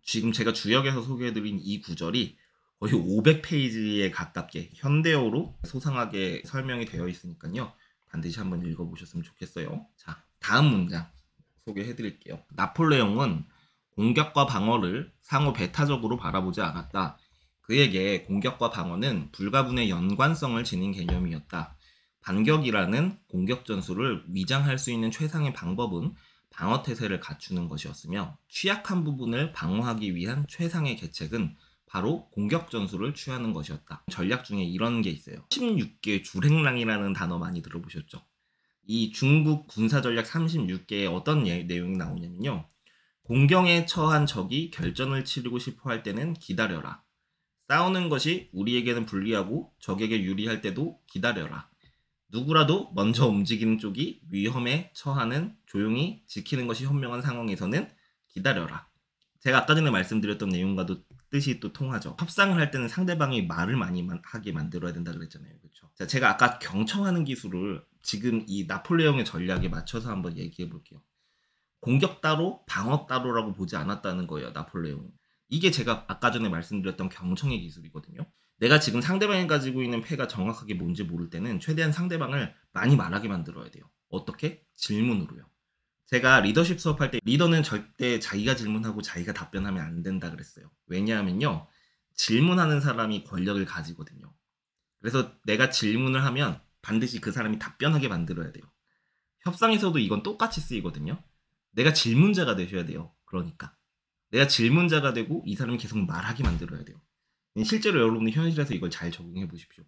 지금 제가 주역에서 소개해드린 이 구절이 거의 500페이지에 가깝게 현대어로 소상하게 설명이 되어 있으니까요. 반드시 한번 읽어보셨으면 좋겠어요. 자, 다음 문장 소개해드릴게요. 나폴레옹은 공격과 방어를 상호 배타적으로 바라보지 않았다. 그에게 공격과 방어는 불가분의 연관성을 지닌 개념이었다. 반격이라는 공격 전술을 위장할 수 있는 최상의 방법은 방어 태세를 갖추는 것이었으며 취약한 부분을 방어하기 위한 최상의 계책은 바로 공격 전술을 취하는 것이었다. 전략 중에 이런 게 있어요. 36개 주랭랑이라는 단어 많이 들어보셨죠? 이 중국 군사 전략 36개에 어떤 내용이 나오냐면요. 공경에 처한 적이 결전을 치르고 싶어 할 때는 기다려라. 싸우는 것이 우리에게는 불리하고 적에게 유리할 때도 기다려라. 누구라도 먼저 움직이는 쪽이 위험에 처하는 조용히 지키는 것이 현명한 상황에서는 기다려라. 제가 아까 전에 말씀드렸던 내용과도 뜻이 또 통하죠. 협상을 할 때는 상대방이 말을 많이 하게 만들어야 된다 그랬잖아요. 그렇죠? 자, 제가 아까 경청하는 기술을 지금 이 나폴레옹의 전략에 맞춰서 한번 얘기해 볼게요. 공격 따로 방어 따로라고 보지 않았다는 거예요. 나폴레옹은. 이게 제가 아까 전에 말씀드렸던 경청의 기술이거든요. 내가 지금 상대방이 가지고 있는 패가 정확하게 뭔지 모를 때는 최대한 상대방을 많이 말하게 만들어야 돼요. 어떻게? 질문으로요. 제가 리더십 수업할 때 리더는 절대 자기가 질문하고 자기가 답변하면 안 된다 그랬어요. 왜냐하면요. 질문하는 사람이 권력을 가지거든요. 그래서 내가 질문을 하면 반드시 그 사람이 답변하게 만들어야 돼요. 협상에서도 이건 똑같이 쓰이거든요. 내가 질문자가 되셔야 돼요. 그러니까. 내가 질문자가 되고 이 사람이 계속 말하게 만들어야 돼요. 실제로 여러분이 현실에서 이걸 잘 적용해 보십시오.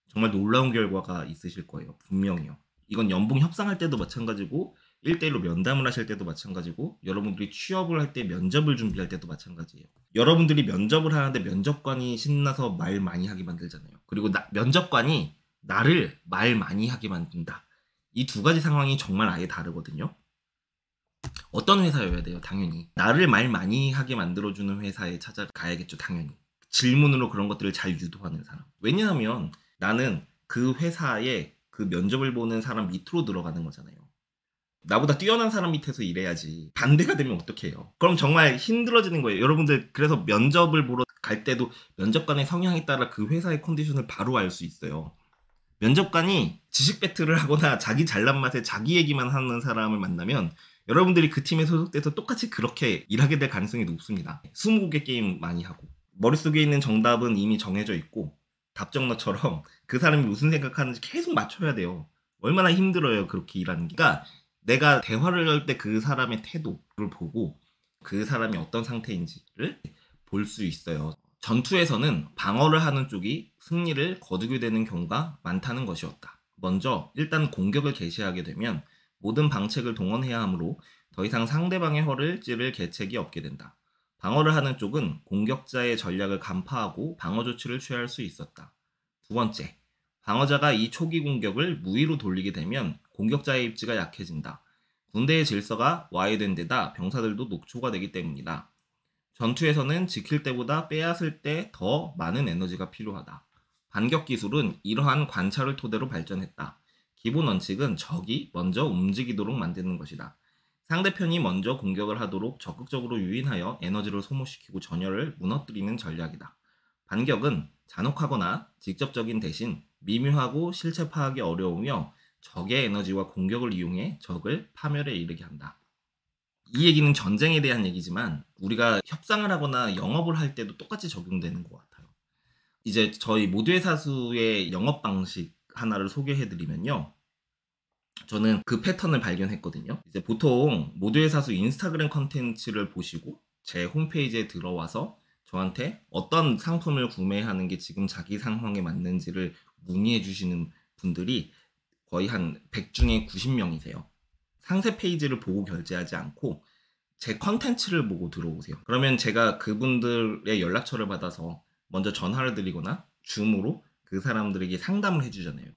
정말 놀라운 결과가 있으실 거예요. 분명히요. 이건 연봉 협상할 때도 마찬가지고 1대1로 면담을 하실 때도 마찬가지고 여러분들이 취업을 할 때 면접을 준비할 때도 마찬가지예요. 여러분들이 면접을 하는데 면접관이 신나서 말 많이 하게 만들잖아요. 그리고 면접관이 나를 말 많이 하게 만든다. 이 두 가지 상황이 정말 아예 다르거든요. 어떤 회사여야 돼요? 당연히. 나를 말 많이 하게 만들어주는 회사에 찾아가야겠죠. 당연히. 질문으로 그런 것들을 잘 유도하는 사람. 왜냐하면 나는 그 회사에 그 면접을 보는 사람 밑으로 들어가는 거잖아요. 나보다 뛰어난 사람 밑에서 일해야지. 반대가 되면 어떡해요? 그럼 정말 힘들어지는 거예요. 여러분들 그래서 면접을 보러 갈 때도 면접관의 성향에 따라 그 회사의 컨디션을 바로 알 수 있어요. 면접관이 지식 배틀을 하거나 자기 잘난 맛에 자기 얘기만 하는 사람을 만나면 여러분들이 그 팀에 소속돼서 똑같이 그렇게 일하게 될 가능성이 높습니다. 20곡의 게임 많이 하고 머릿속에 있는 정답은 이미 정해져 있고 답정너처럼 그 사람이 무슨 생각하는지 계속 맞춰야 돼요. 얼마나 힘들어요 그렇게 일하는 게. 그러니까 내가 대화를 할 때 그 사람의 태도를 보고 그 사람이 어떤 상태인지를 볼 수 있어요. 전투에서는 방어를 하는 쪽이 승리를 거두게 되는 경우가 많다는 것이었다. 먼저 일단 공격을 개시하게 되면 모든 방책을 동원해야 하므로 더 이상 상대방의 허를 찌를 계책이 없게 된다. 방어를 하는 쪽은 공격자의 전략을 간파하고 방어 조치를 취할 수 있었다. 두 번째, 방어자가 이 초기 공격을 무위로 돌리게 되면 공격자의 입지가 약해진다. 군대의 질서가 와해된 데다 병사들도 녹초가 되기 때문이다. 전투에서는 지킬 때보다 빼앗을 때 더 많은 에너지가 필요하다. 반격 기술은 이러한 관찰을 토대로 발전했다. 기본 원칙은 적이 먼저 움직이도록 만드는 것이다. 상대편이 먼저 공격을 하도록 적극적으로 유인하여 에너지를 소모시키고 전열을 무너뜨리는 전략이다. 반격은 잔혹하거나 직접적인 대신 미묘하고 실체 파악이 어려우며 적의 에너지와 공격을 이용해 적을 파멸에 이르게 한다. 이 얘기는 전쟁에 대한 얘기지만 우리가 협상을 하거나 영업을 할 때도 똑같이 적용되는 것 같아요. 이제 저희 모두의 사수의 영업 방식 하나를 소개해드리면요. 저는 그 패턴을 발견했거든요. 이제 보통 모두의 사수 인스타그램 컨텐츠를 보시고 제 홈페이지에 들어와서 저한테 어떤 상품을 구매하는 게 지금 자기 상황에 맞는지를 문의해 주시는 분들이 거의 한 100 중에 90명이세요. 상세 페이지를 보고 결제하지 않고 제 컨텐츠를 보고 들어오세요. 그러면 제가 그분들의 연락처를 받아서 먼저 전화를 드리거나 줌으로 그 사람들에게 상담을 해주잖아요.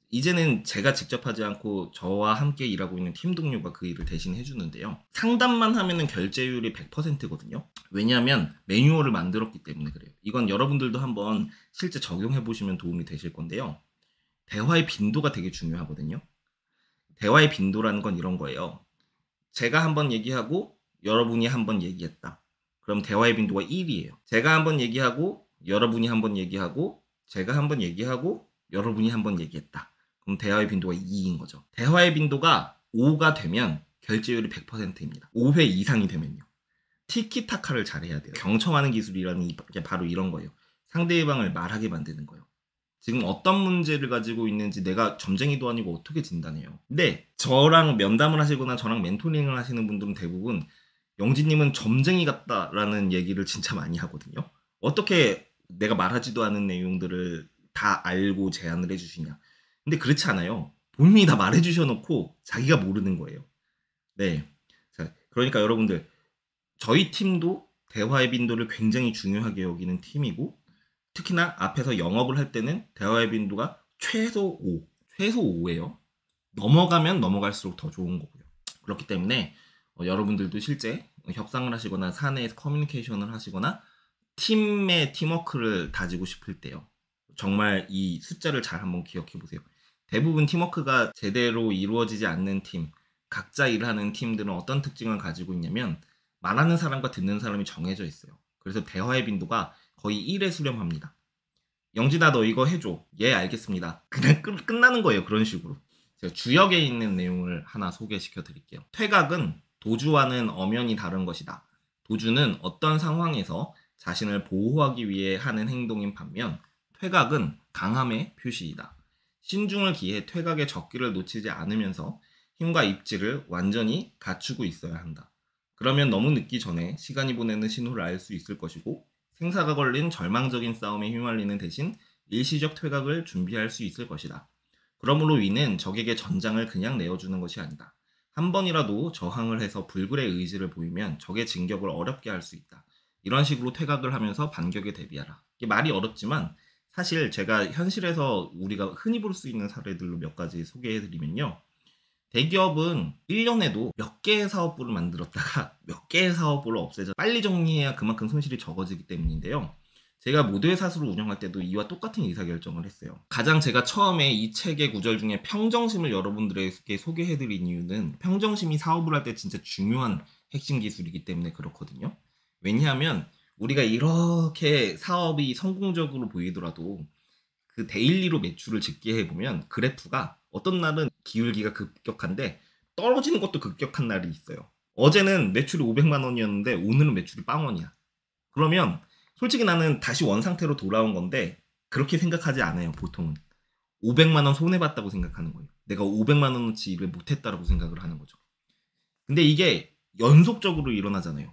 이제는 제가 직접 하지 않고 저와 함께 일하고 있는 팀 동료가 그 일을 대신 해주는데요. 상담만 하면은 결제율이 100%거든요. 왜냐하면 매뉴얼을 만들었기 때문에 그래요. 이건 여러분들도 한번 실제 적용해 보시면 도움이 되실 건데요. 대화의 빈도가 되게 중요하거든요. 대화의 빈도라는 건 이런 거예요. 제가 한번 얘기하고 여러분이 한번 얘기했다. 그럼 대화의 빈도가 1이에요. 제가 한번 얘기하고 여러분이 한번 얘기하고 제가 한번 얘기하고 여러분이 한번 얘기했다. 그럼 대화의 빈도가 2인 거죠. 대화의 빈도가 5가 되면 결제율이 100%입니다. 5회 이상이 되면요. 티키타카를 잘해야 돼요. 경청하는 기술이라는 게 바로 이런 거예요. 상대방을 말하게 만드는 거예요. 지금 어떤 문제를 가지고 있는지 내가 점쟁이도 아니고 어떻게 진단해요. 근데 저랑 면담을 하시거나 저랑 멘토링을 하시는 분들은 대부분 영진님은 점쟁이 같다라는 얘기를 진짜 많이 하거든요. 어떻게 내가 말하지도 않은 내용들을 다 알고 제안을 해주시냐. 근데 그렇지 않아요. 본인이 다 말해주셔놓고 자기가 모르는 거예요. 네. 자, 그러니까 여러분들 저희 팀도 대화의 빈도를 굉장히 중요하게 여기는 팀이고 특히나 앞에서 영업을 할 때는 대화의 빈도가 최소 5, 최소 5예요. 넘어가면 넘어갈수록 더 좋은 거고요. 그렇기 때문에 여러분들도 실제 협상을 하시거나 사내에서 커뮤니케이션을 하시거나 팀의 팀워크를 다지고 싶을 때요. 정말 이 숫자를 잘 한번 기억해 보세요. 대부분 팀워크가 제대로 이루어지지 않는 팀, 각자 일하는 팀들은 어떤 특징을 가지고 있냐면 말하는 사람과 듣는 사람이 정해져 있어요. 그래서 대화의 빈도가 거의 1에 수렴합니다. 영진아 너 이거 해줘. 예 알겠습니다. 그냥 끝나는 거예요. 그런 식으로. 제가 주역에 있는 내용을 하나 소개시켜 드릴게요. 퇴각은 도주와는 엄연히 다른 것이다. 도주는 어떤 상황에서 자신을 보호하기 위해 하는 행동인 반면 퇴각은 강함의 표시이다. 신중을 기해 퇴각의 적기를 놓치지 않으면서 힘과 입지를 완전히 갖추고 있어야 한다. 그러면 너무 늦기 전에 시간이 보내는 신호를 알 수 있을 것이고 생사가 걸린 절망적인 싸움에 휘말리는 대신 일시적 퇴각을 준비할 수 있을 것이다. 그러므로 위는 적에게 전장을 그냥 내어주는 것이 아니다. 한 번이라도 저항을 해서 불굴의 의지를 보이면 적의 진격을 어렵게 할 수 있다. 이런 식으로 퇴각을 하면서 반격에 대비하라. 이게 말이 어렵지만 사실 제가 현실에서 우리가 흔히 볼 수 있는 사례들로 몇 가지 소개해드리면요. 대기업은 1년에도 몇 개의 사업부를 만들었다가 몇 개의 사업부를 없애져 빨리 정리해야 그만큼 손실이 적어지기 때문인데요. 제가 모두의 사수를 운영할 때도 이와 똑같은 의사결정을 했어요. 가장 제가 처음에 이 책의 구절 중에 평정심을 여러분들에게 소개해드린 이유는 평정심이 사업을 할 때 진짜 중요한 핵심 기술이기 때문에 그렇거든요. 왜냐하면 우리가 이렇게 사업이 성공적으로 보이더라도 그 데일리로 매출을 집계 해보면 그래프가 어떤 날은 기울기가 급격한데 떨어지는 것도 급격한 날이 있어요. 어제는 매출이 500만 원이었는데 오늘은 매출이 빵원이야. 그러면 솔직히 나는 다시 원상태로 돌아온 건데 그렇게 생각하지 않아요. 보통은 500만 원 손해봤다고 생각하는 거예요. 내가 500만 원어치 일을 못했다라고 생각을 하는 거죠. 근데 이게 연속적으로 일어나잖아요.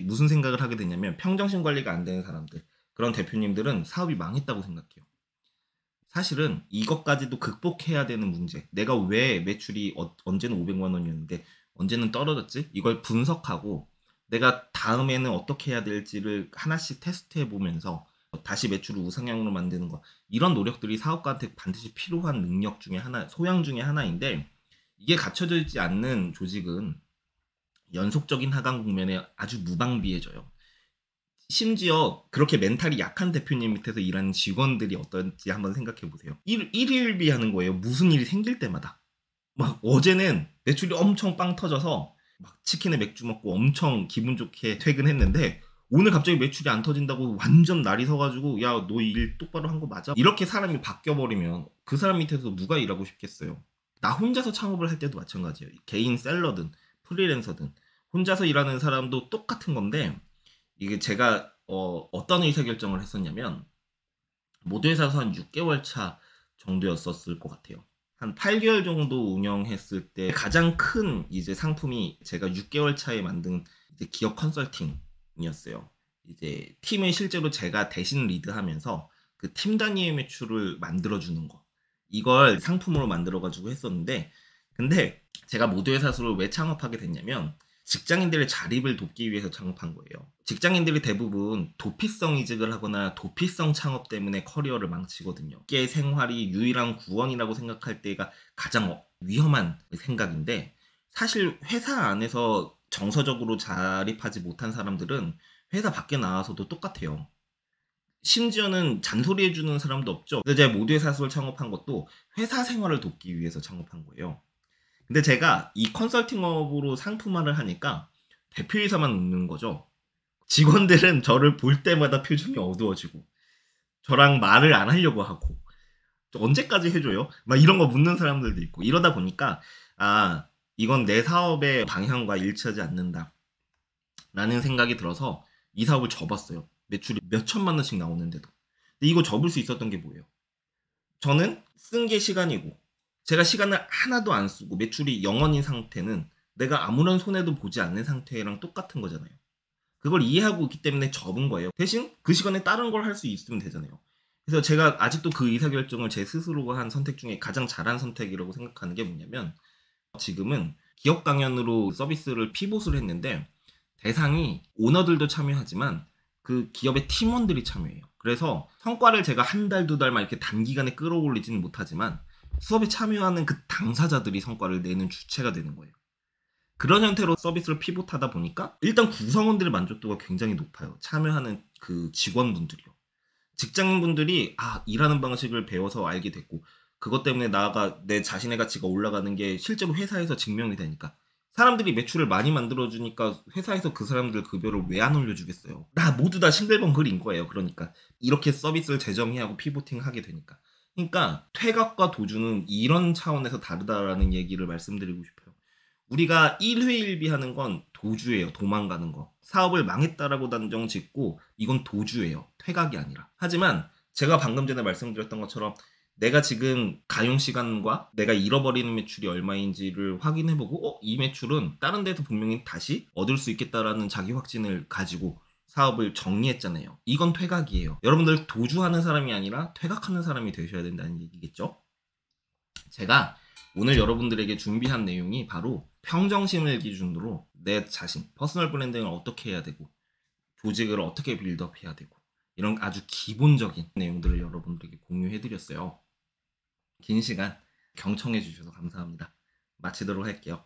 무슨 생각을 하게 되냐면 평정심 관리가 안 되는 사람들, 그런 대표님들은 사업이 망했다고 생각해요. 사실은 이것까지도 극복해야 되는 문제. 내가 왜 매출이 언제는 500만 원이었는데 언제는 떨어졌지? 이걸 분석하고 내가 다음에는 어떻게 해야 될지를 하나씩 테스트해 보면서 다시 매출을 우상향으로 만드는 거. 이런 노력들이 사업가한테 반드시 필요한 능력 중에 하나, 소양 중에 하나인데 이게 갖춰져 있지 않는 조직은 연속적인 하강 국면에 아주 무방비해져요. 심지어 그렇게 멘탈이 약한 대표님 밑에서 일하는 직원들이 어떤지 한번 생각해 보세요. 일일비 하는 거예요. 무슨 일이 생길 때마다. 막 어제는 매출이 엄청 빵 터져서 막 치킨에 맥주 먹고 엄청 기분 좋게 퇴근했는데 오늘 갑자기 매출이 안 터진다고 완전 날이 서가지고 야 너 일 똑바로 한 거 맞아? 이렇게 사람이 바뀌어버리면 그 사람 밑에서 누가 일하고 싶겠어요. 나 혼자서 창업을 할 때도 마찬가지예요. 개인 셀러든 프리랜서든 혼자서 일하는 사람도 똑같은 건데 이게 제가 어떤 의사결정을 했었냐면 모두회사에서 한 6개월 차 정도였었을 것 같아요. 한 8개월 정도 운영했을 때 가장 큰 이제 상품이 제가 6개월 차에 만든 이제 기업 컨설팅이었어요. 이제 팀을 실제로 제가 대신 리드하면서 그 팀 단위의 매출을 만들어주는 거. 이걸 상품으로 만들어가지고 했었는데 근데 제가 모두회사수를 왜 창업하게 됐냐면 직장인들의 자립을 돕기 위해서 창업한 거예요. 직장인들이 대부분 도피성 이직을 하거나 도피성 창업 때문에 커리어를 망치거든요. 이게 생활이 유일한 구원이라고 생각할 때가 가장 위험한 생각인데 사실 회사 안에서 정서적으로 자립하지 못한 사람들은 회사 밖에 나와서도 똑같아요. 심지어는 잔소리해주는 사람도 없죠. 근데 제가 모두의 사수를 창업한 것도 회사 생활을 돕기 위해서 창업한 거예요. 근데 제가 이 컨설팅업으로 상품화를 하니까 대표이사만 웃는 거죠. 직원들은 저를 볼 때마다 표정이 어두워지고 저랑 말을 안 하려고 하고 언제까지 해줘요? 막 이런 거 묻는 사람들도 있고 이러다 보니까 아 이건 내 사업의 방향과 일치하지 않는다 라는 생각이 들어서 이 사업을 접었어요. 매출이 몇 천만 원씩 나오는데도. 근데 이거 접을 수 있었던 게 뭐예요? 저는 쓴 게 시간이고 제가 시간을 하나도 안 쓰고 매출이 0원인 상태는 내가 아무런 손해도 보지 않는 상태랑 똑같은 거잖아요. 그걸 이해하고 있기 때문에 접은 거예요. 대신 그 시간에 다른 걸 할 수 있으면 되잖아요. 그래서 제가 아직도 그 의사결정을 제 스스로가 한 선택 중에 가장 잘한 선택이라고 생각하는 게 뭐냐면, 지금은 기업 강연으로 서비스를 피봇을 했는데 대상이 오너들도 참여하지만 그 기업의 팀원들이 참여해요. 그래서 성과를 제가 한 달, 두 달 막 이렇게 단기간에 끌어올리지는 못하지만 수업에 참여하는 그 당사자들이 성과를 내는 주체가 되는 거예요. 그런 형태로 서비스를 피봇하다 보니까 일단 구성원들의 만족도가 굉장히 높아요. 참여하는 그 직원분들이요. 직장인분들이 일하는 방식을 배워서 알게 됐고 그것 때문에 나아가 내 자신의 가치가 올라가는 게 실제로 회사에서 증명이 되니까 사람들이 매출을 많이 만들어주니까 회사에서 그 사람들 급여를 왜 안 올려주겠어요. 모두 다 싱글벙글인 거예요. 그러니까 이렇게 서비스를 재정의하고 피보팅하게 되니까. 그러니까 퇴각과 도주는 이런 차원에서 다르다라는 얘기를 말씀드리고 싶어요. 우리가 1회 1비 하는 건 도주예요. 도망가는 거. 사업을 망했다라고 단정 짓고 이건 도주예요. 퇴각이 아니라. 하지만 제가 방금 전에 말씀드렸던 것처럼 내가 지금 가용 시간과 내가 잃어버리는 매출이 얼마인지를 확인해보고 이 매출은 다른 데서 분명히 다시 얻을 수 있겠다라는 자기 확신을 가지고 사업을 정리했잖아요. 이건 퇴각이에요. 여러분들 도주하는 사람이 아니라 퇴각하는 사람이 되셔야 된다는 얘기겠죠? 제가 오늘 여러분들에게 준비한 내용이 바로 평정심을 기준으로 내 자신, 퍼스널 브랜딩을 어떻게 해야 되고 조직을 어떻게 빌드업해야 되고 이런 아주 기본적인 내용들을 여러분들에게 공유해드렸어요. 긴 시간 경청해 주셔서 감사합니다. 마치도록 할게요.